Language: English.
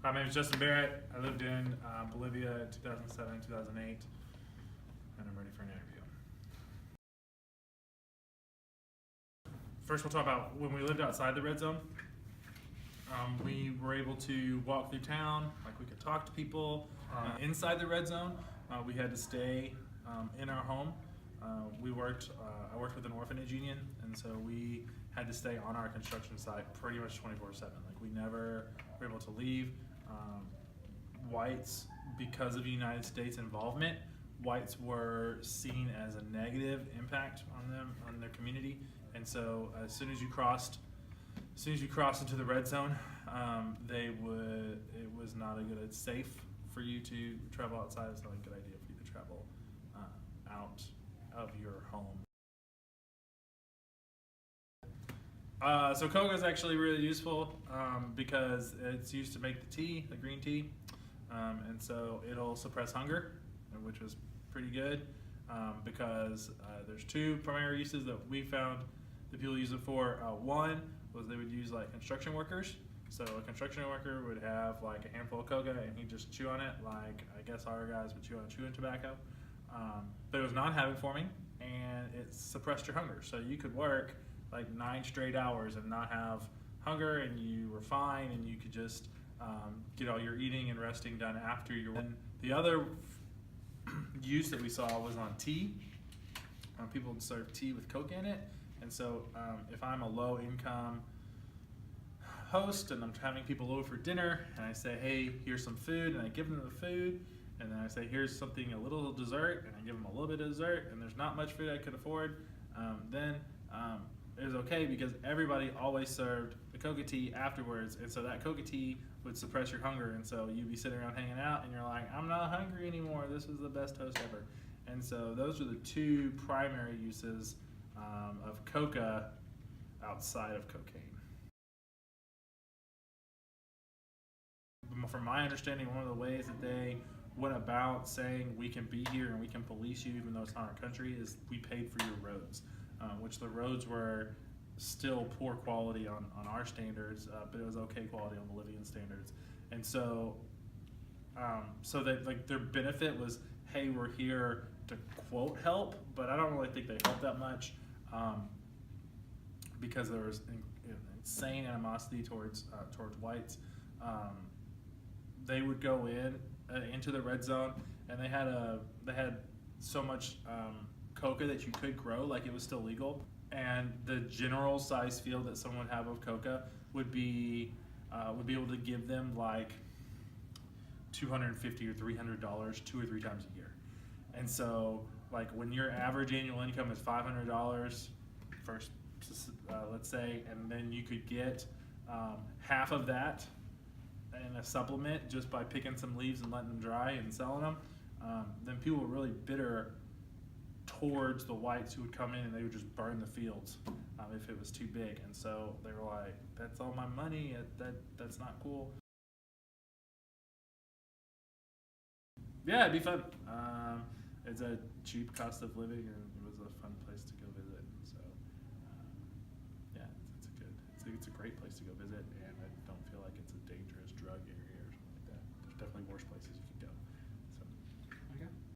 Hi, my name is Justin Barrett. I lived in Bolivia in 2007, 2008, and I'm ready for an interview. First, we'll talk about when we lived outside the red zone. We were able to walk through town, like we could talk to people. Inside the red zone, we had to stay in our home. I worked with an orphanage union, and so we had to stay on our construction site pretty much 24/7. Like we never were able to leave. Whites, because of the United States involvement, whites were seen as a negative impact on them, on their community. And so as soon as you crossed into the red zone, it was not a good, it's safe for you to travel outside. It's not a good idea for you to travel out of your home. So coca is actually really useful because it's used to make the tea, the green tea, and so it'll suppress hunger, which was pretty good because there's two primary uses that we found that people use it for. One was they would use like construction workers. So a construction worker would have like a handful of coca and he'd just chew on it like I guess our guys would chew on chewing tobacco. But it was non-habit forming and it suppressed your hunger. So you could work like 9 straight hours and not have hunger, and you were fine, and you could just get all your eating and resting done after your. And the other use that we saw was on tea. People would serve tea with Coke in it, and so if I'm a low-income host and I'm having people over for dinner, and I say, hey, here's some food, and I give them the food, and then I say, here's something, a little dessert, and I give them a little bit of dessert, and there's not much food I could afford, then it was okay because everybody always served the coca tea afterwards, and so that coca tea would suppress your hunger, and so you'd be sitting around hanging out and you're like, I'm not hungry anymore, this is the best toast ever. And so those are the two primary uses of coca outside of cocaine. From my understanding, one of the ways that they went about saying we can be here and we can police you even though it's not our country is we paid for your roads. Which the roads were still poor quality on our standards, but it was okay quality on Bolivian standards. And so, so that like their benefit was, hey, we're here to quote help, but I don't really think they helped that much because there was insane animosity towards whites. They would go into the red zone, and they had so much coca that you could grow, like it was still legal, and the general size field that someone would have of coca would be able to give them like $250 or $300 2 or 3 times a year. And so like when your average annual income is $500 first, let's say, and then you could get half of that in a supplement just by picking some leaves and letting them dry and selling them, then people were really bitter towards the whites who would come in and they would just burn the fields if it was too big. And so they were like, that's all my money, that's not cool. Yeah, it'd be fun. It's a cheap cost of living and it was a fun place to go visit. So yeah, it's a great place to go visit, and I don't feel like it's a dangerous drug area or something like that. There's definitely worse places